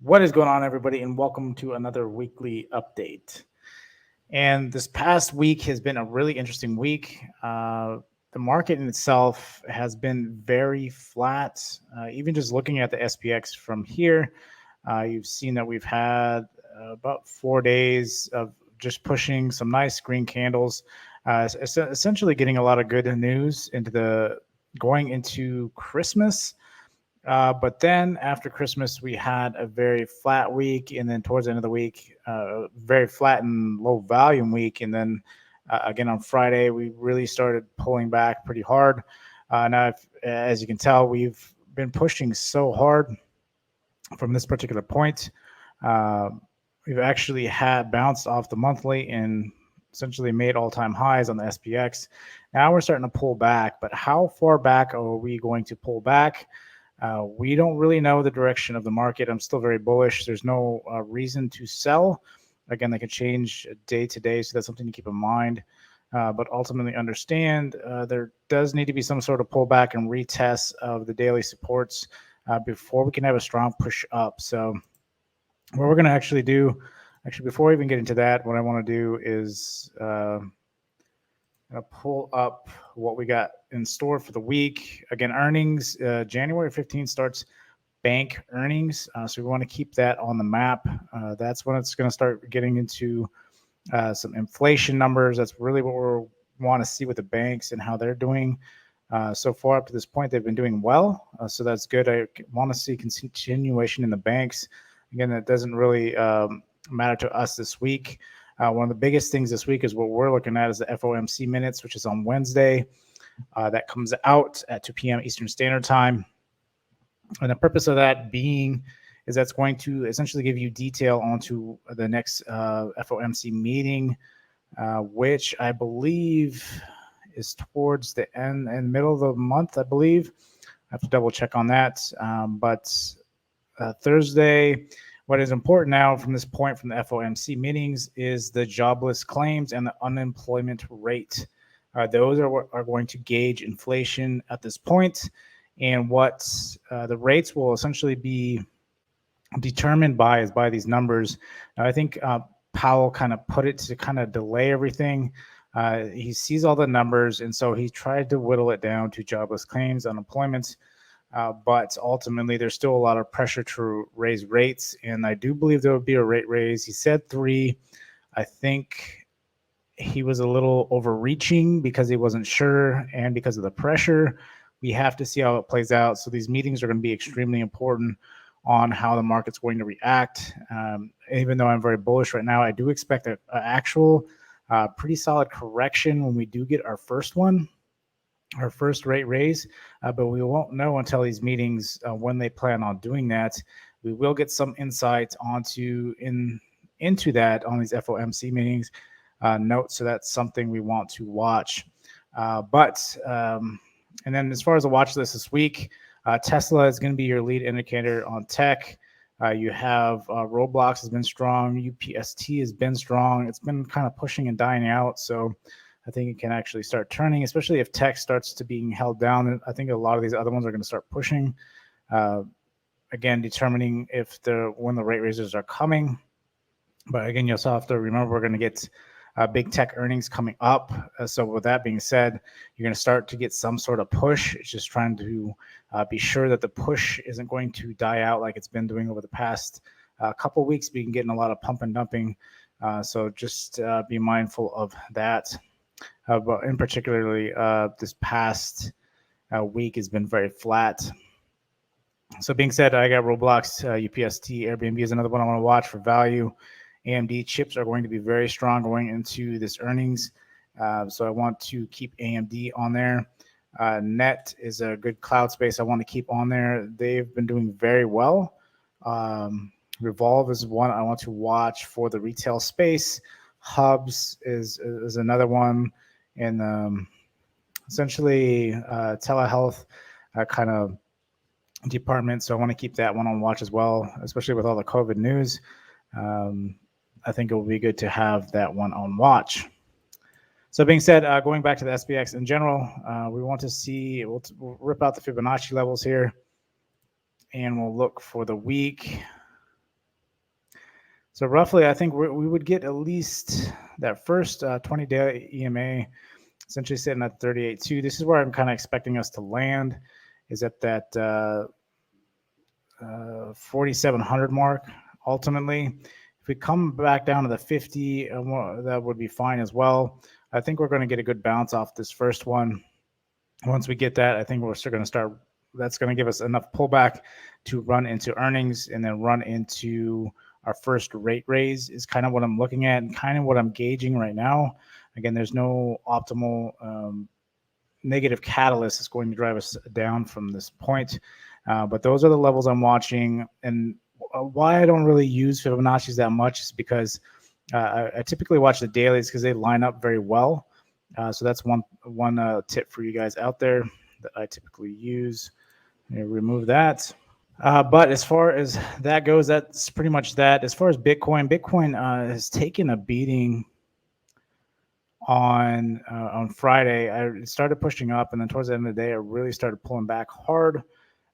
What is going on, everybody, and welcome to another weekly update. And this past week has been a really interesting week. The market in itself has been very flat. Even just looking at the SPX from here, you've seen that we've had about 4 days of just pushing some nice green candles, essentially getting a lot of good news into the going into Christmas. But then after Christmas, we had a very flat week, and then towards the end of the week, very flat and low volume week. And then again on Friday, we really started pulling back pretty hard. Now, as you can tell, we've been pushing so hard from this particular point. Uh, we've actually had bounced off the monthly and essentially made all-time highs on the SPX. Now we're starting to pull back, but how far back are we going to pull back? We don't really know the direction of the market. I'm still very bullish. There's no reason to sell. Again, they can change day to day, so that's something to keep in mind. But ultimately understand there does need to be some sort of pullback and retest of the daily supports before we can have a strong push up. So what we're going to actually do, before we even get into that, what I want to do is pull up what we got in store for the week. Again, earnings, January 15th starts bank earnings. So we want to keep that on the map. That's when it's going to start getting into some inflation numbers. That's really what we want to see with the banks and how they're doing. So far up to this point, they've been doing well. So that's good. I want to see continuation in the banks. Again, that doesn't really matter to us this week. One of the biggest things this week is what we're looking at is the Fomc Minutes, which is on Wednesday. That comes out at 2 p.m. Eastern Standard Time. And the purpose of that being is that's going to essentially give you detail onto the next FOMC meeting, which I believe is towards the end and middle of the month, I believe. I have to double check on that. But Thursday, what is important now from this point from the FOMC meetings is the jobless claims and the unemployment rate. Those are what are going to gauge inflation at this point, and what the rates will essentially be determined by is by these numbers. Now, I think Powell kind of put it to kind of delay everything. He sees all the numbers, and so he tried to whittle it down to jobless claims, unemployment. But ultimately, there's still a lot of pressure to raise rates, and I do believe there would be a rate raise. He said 3. I think he was a little overreaching because he wasn't sure and because of the pressure. We have to see how it plays out. So these meetings are going to be extremely important on how the market's going to react. Even though I'm very bullish right now, I do expect an actual pretty solid correction when we do get our first one. Our first rate raise, but we won't know until these meetings when they plan on doing that. We will get some insight into that on these FOMC meetings notes, so that's something we want to watch. And then as far as the watch list this week, Tesla is going to be your lead indicator on tech. You have Roblox has been strong, UPST has been strong. It's been kind of pushing and dying out, so I think it can actually start turning, especially if tech starts to being held down. I think a lot of these other ones are going to start pushing. Again, determining if when the rate raises are coming. But again, you also have to remember we're going to get big tech earnings coming up. So with that being said, you're going to start to get some sort of push. It's just trying to be sure that the push isn't going to die out like it's been doing over the past couple of weeks. We've been getting a lot of pump and dumping. So just be mindful of that. But in particularly, this past week has been very flat. So being said, I got Roblox, UPST, Airbnb is another one I want to watch for value. AMD chips are going to be very strong going into this earnings. So I want to keep AMD on there. Net is a good cloud space I want to keep on there. They've been doing very well. Revolve is one I want to watch for the retail space. Hubs is another one. And essentially telehealth kind of department. So I want to keep that one on watch as well, especially with all the COVID news. I think it will be good to have that one on watch. So being said, going back to the SPX in general, we want to see, we'll rip out the Fibonacci levels here, and we'll look for the week. So roughly, I think we would get at least that first 20-day EMA, essentially sitting at 38.2. This is where I'm kind of expecting us to land, is at that 4,700 mark. Ultimately, if we come back down to the 50, that would be fine as well. I think we're going to get a good bounce off this first one. Once we get that, I think we're still going to start. That's going to give us enough pullback to run into earnings and then run into our first rate raise is kind of what I'm looking at and kind of what I'm gauging right now. Again, there's no optimal negative catalyst that's going to drive us down from this point. But those are the levels I'm watching. And why I don't really use Fibonacci's that much is because I typically watch the dailies because they line up very well. So that's one tip for you guys out there that I typically use. Remove that. But as far as that goes, that's pretty much that. As far as Bitcoin has taken a beating on Friday. I started pushing up, and then towards the end of the day, I really started pulling back hard.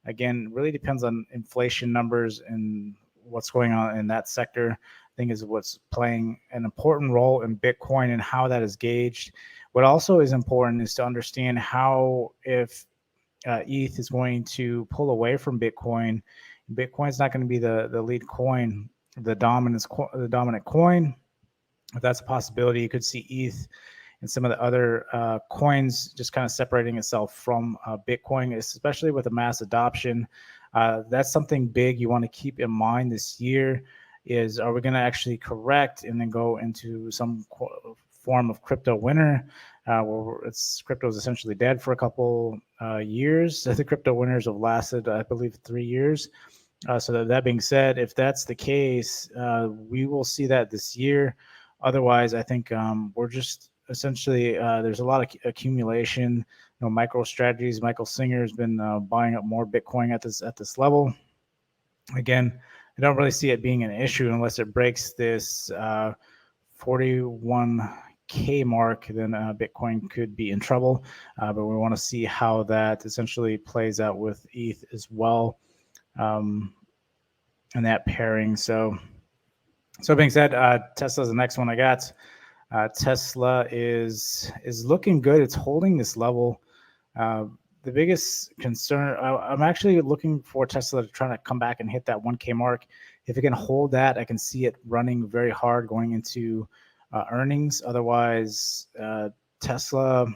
Again, really depends on inflation numbers and what's going on in that sector. I think is what's playing an important role in Bitcoin and how that is gauged. What also is important is to understand how if ETH is going to pull away from Bitcoin. Bitcoin is not going to be the lead coin, the dominant coin. If that's a possibility, you could see ETH and some of the other coins just kind of separating itself from Bitcoin, especially with the mass adoption. That's something big you want to keep in mind this year is, are we going to actually correct and then go into some form of crypto winter where crypto is essentially dead for a couple years? I think crypto winters have lasted, I believe, 3 years. So that being said, if that's the case, we will see that this year. Otherwise, I think we're just essentially there's a lot of accumulation. Micro strategies. Michael Singer has been buying up more Bitcoin at this level. Again, I don't really see it being an issue unless it breaks this 41K mark. Then Bitcoin could be in trouble. But we want to see how that essentially plays out with ETH as well, and that pairing. So being said, Tesla's the next one I got. Tesla is looking good. It's holding this level. The biggest concern, I'm actually looking for Tesla to try to come back and hit that 1K mark. If it can hold that, I can see it running very hard going into earnings. Otherwise, Tesla,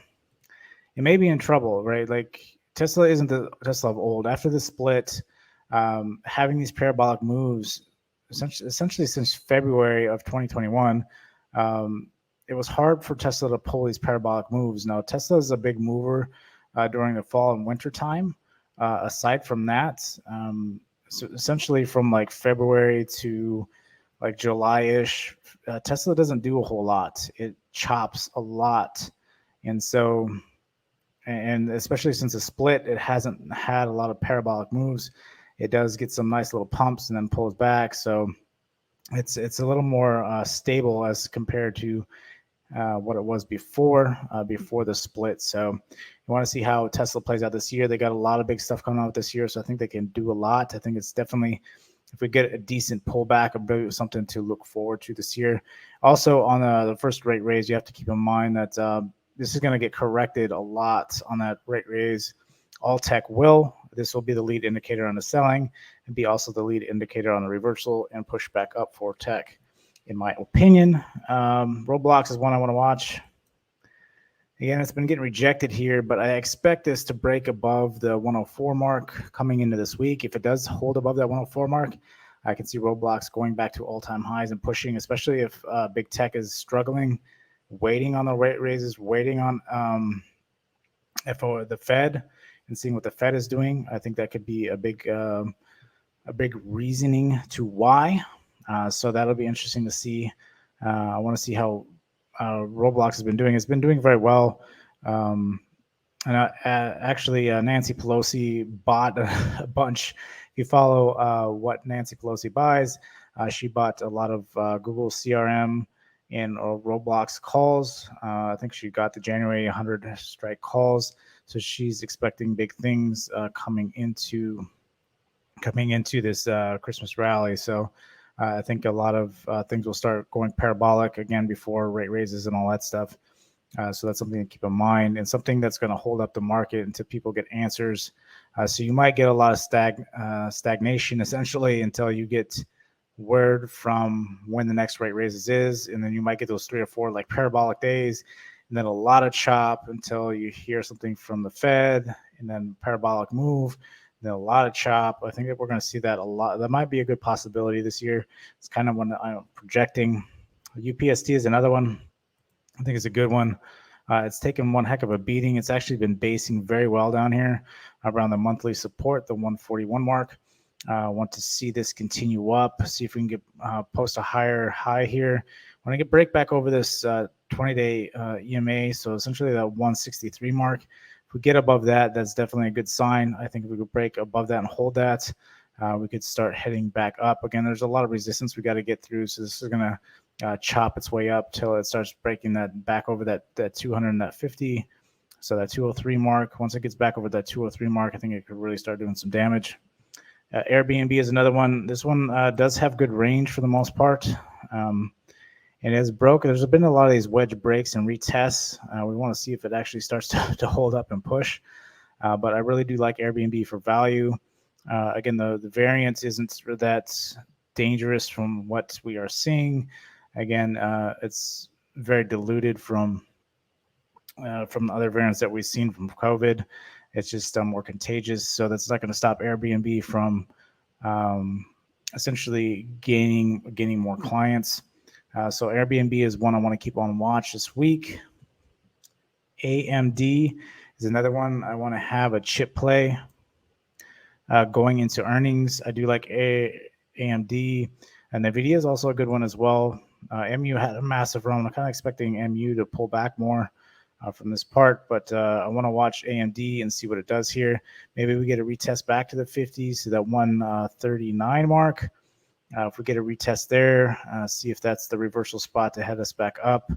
it may be in trouble, right? Like Tesla isn't the Tesla of old. After the split, having these parabolic moves, essentially since February of 2021, it was hard for Tesla to pull these parabolic moves. Now, Tesla is a big mover during the fall and winter time. Aside from that, so essentially from like February to like July-ish, Tesla doesn't do a whole lot. It chops a lot. And so, and especially since the split, it hasn't had a lot of parabolic moves. It does get some nice little pumps and then pulls back. So it's a little more stable as compared to what it was before the split. So you want to see how Tesla plays out this year. They got a lot of big stuff coming out this year, so I think they can do a lot. I think it's definitely, if we get a decent pullback, something to look forward to this year. Also, on the first rate raise, you have to keep in mind that this is going to get corrected a lot on that rate raise. All tech will. This will be the lead indicator on the selling and be also the lead indicator on the reversal and push back up for tech, in my opinion. Roblox is one I want to watch. Again, it's been getting rejected here, but I expect this to break above the 104 mark coming into this week. If it does hold above that 104 mark, I can see Roblox going back to all-time highs and pushing, especially if big tech is struggling, waiting on the rate raises, waiting on the Fed and seeing what the Fed is doing. I think that could be a big reasoning to why. So that'll be interesting to see. I want to see how Roblox has been doing. It's been doing very well. And actually, Nancy Pelosi bought a bunch. If you follow what Nancy Pelosi buys, she bought a lot of Google CRM and Roblox calls. I think she got the January 100 strike calls. So she's expecting big things coming into this Christmas rally. So I think a lot of things will start going parabolic again before rate raises and all that stuff. So that's something to keep in mind, and something that's going to hold up the market until people get answers. So you might get a lot of stagnation essentially until you get word from when the next rate raises is, and then you might get those 3 or 4 like parabolic days, and then a lot of chop until you hear something from the Fed, and then parabolic move, and then a lot of chop. I think that we're going to see that a lot. That might be a good possibility this year. It's kind of what I'm projecting. UPST is another one. I think it's a good one. It's taken one heck of a beating. It's actually been basing very well down here around the monthly support, the 141 mark. Want to see this continue up, see if we can get post a higher high here. Want to get break back over this 20-day EMA, so essentially that 163 mark. If we get above that, that's definitely a good sign. I think if we could break above that and hold that, we could start heading back up. Again, there's a lot of resistance we got to get through, so this is going to chop its way up till it starts breaking that back over that 200 and that 50. So that 203 mark, once it gets back over that 203 mark, I think it could really start doing some damage. Airbnb is another one. This one does have good range for the most part. And it's broken. There's been a lot of these wedge breaks and retests. We want to see if it actually starts to hold up and push. But I really do like Airbnb for value. Again, the variance isn't that dangerous from what we are seeing. Again, it's very diluted from the other variants that we've seen from COVID. It's just more contagious, so that's not going to stop Airbnb from essentially gaining more clients. So Airbnb is one I want to keep on watch this week. AMD is another one I want to have a chip play going into earnings. I do like AMD, and NVIDIA is also a good one as well. MU had a massive run. I'm kind of expecting MU to pull back more from this part, but I want to watch AMD and see what it does here. Maybe we get a retest back to the 50s, to that 139 mark. If we get a retest there, see if that's the reversal spot to head us back up.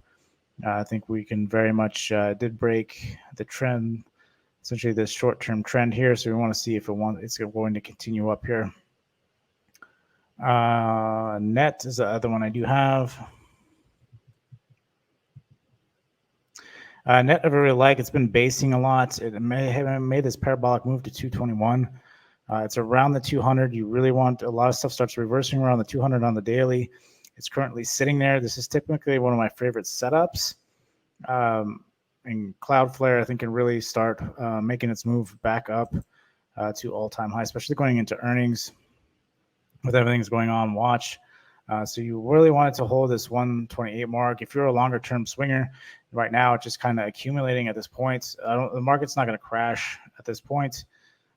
I think we can very much did break the trend, essentially this short-term trend here. So we want to see if it's going to continue up here. Net is the other one I do have. Net I really like. It's been basing a lot. It may have made this parabolic move to 221. It's around the 200. You really want a lot of stuff starts reversing around the 200 on the daily. It's currently sitting there. This is typically one of my favorite setups. And Cloudflare, I think, can really start making its move back up to all-time high, especially going into earnings with everything that's going on. Watch. So you really want it to hold this 128 mark. If you're a longer-term swinger, right now it's just kind of accumulating at this point. The market's not going to crash at this point.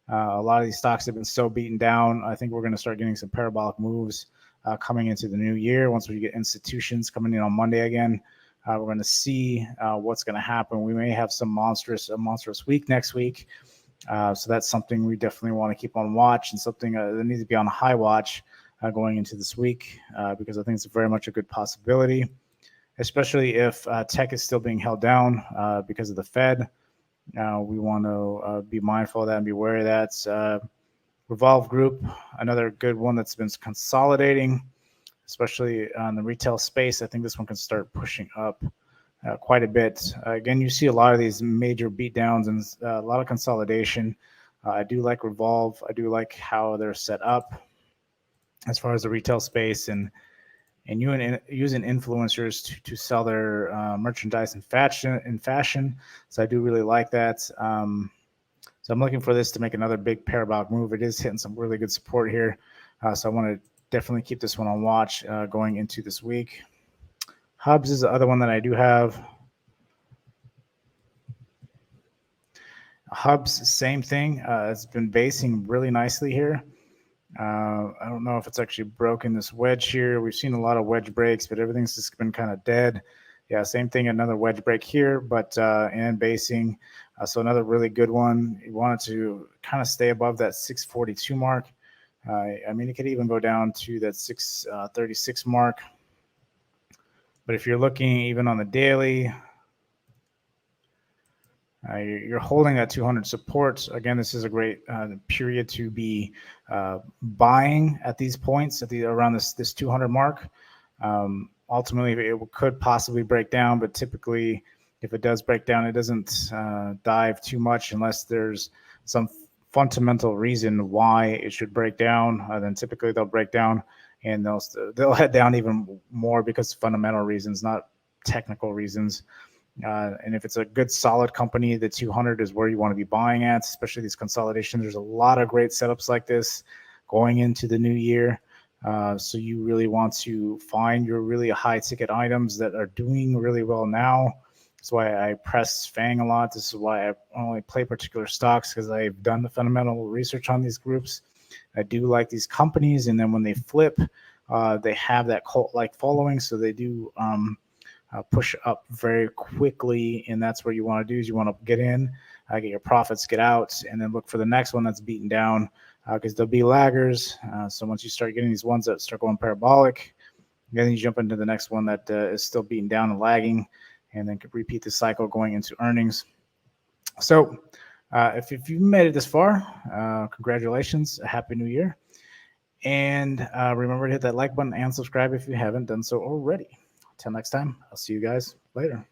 A lot of these stocks have been so beaten down. I think we're going to start getting some parabolic moves coming into the new year. Once we get institutions coming in on Monday again, we're going to see what's going to happen. We may have a monstrous week next week. So that's something we definitely want to keep on watch, and something that needs to be on a high watch going into this week, because I think it's very much a good possibility, especially if tech is still being held down because of the Fed. We want to be mindful of that and be aware of that. Revolve Group, another good one that's been consolidating, especially on the retail space. I think this one can start pushing up quite a bit. Again, you see a lot of these major beatdowns and a lot of consolidation. I do like Revolve. I do like how they're set up as far as the retail space, and using influencers to sell their merchandise and fashion. So I do really like that. So I'm looking for this to make another big parabolic move. It is hitting some really good support here. So I want to definitely keep this one on watch going into this week. Hubs is the other one that I do have. Hubs, same thing. It's been basing really nicely here. I don't know if it's actually broken this wedge here. We've seen a lot of wedge breaks, but everything's just been kind of dead. Yeah, same thing, another wedge break here, but and basing. So another really good one. You want it to kind of stay above that 642 mark. I mean, it could even go down to that 636 mark. But if you're looking even on the daily, You're holding that 200 support. Again, this is a great period to be buying at these points around this 200 mark. Ultimately, it could possibly break down, but typically, if it does break down, it doesn't dive too much unless there's some fundamental reason why it should break down. Then typically they'll break down and they'll head down even more because of fundamental reasons, not technical reasons. And if it's a good solid company, the 200 is where you want to be buying at, especially these consolidations. There's a lot of great setups like this going into the new year. So you really want to find your really high ticket items that are doing really well now. That's why I press FANG a lot. This is why I only play particular stocks, because I've done the fundamental research on these groups. I do like these companies, and then when they flip, they have that cult-like following, so they do push up very quickly, and that's what you want to do. Is you want to get in, get your profits, get out, and then look for the next one that's beaten down, because there'll be laggers. So once you start getting these ones that start going parabolic, then you jump into the next one that is still beaten down and lagging, and then repeat the cycle going into earnings. So if you made it this far, congratulations, a happy new year. And remember to hit that like button and subscribe if you haven't done so already. Until next time, I'll see you guys later.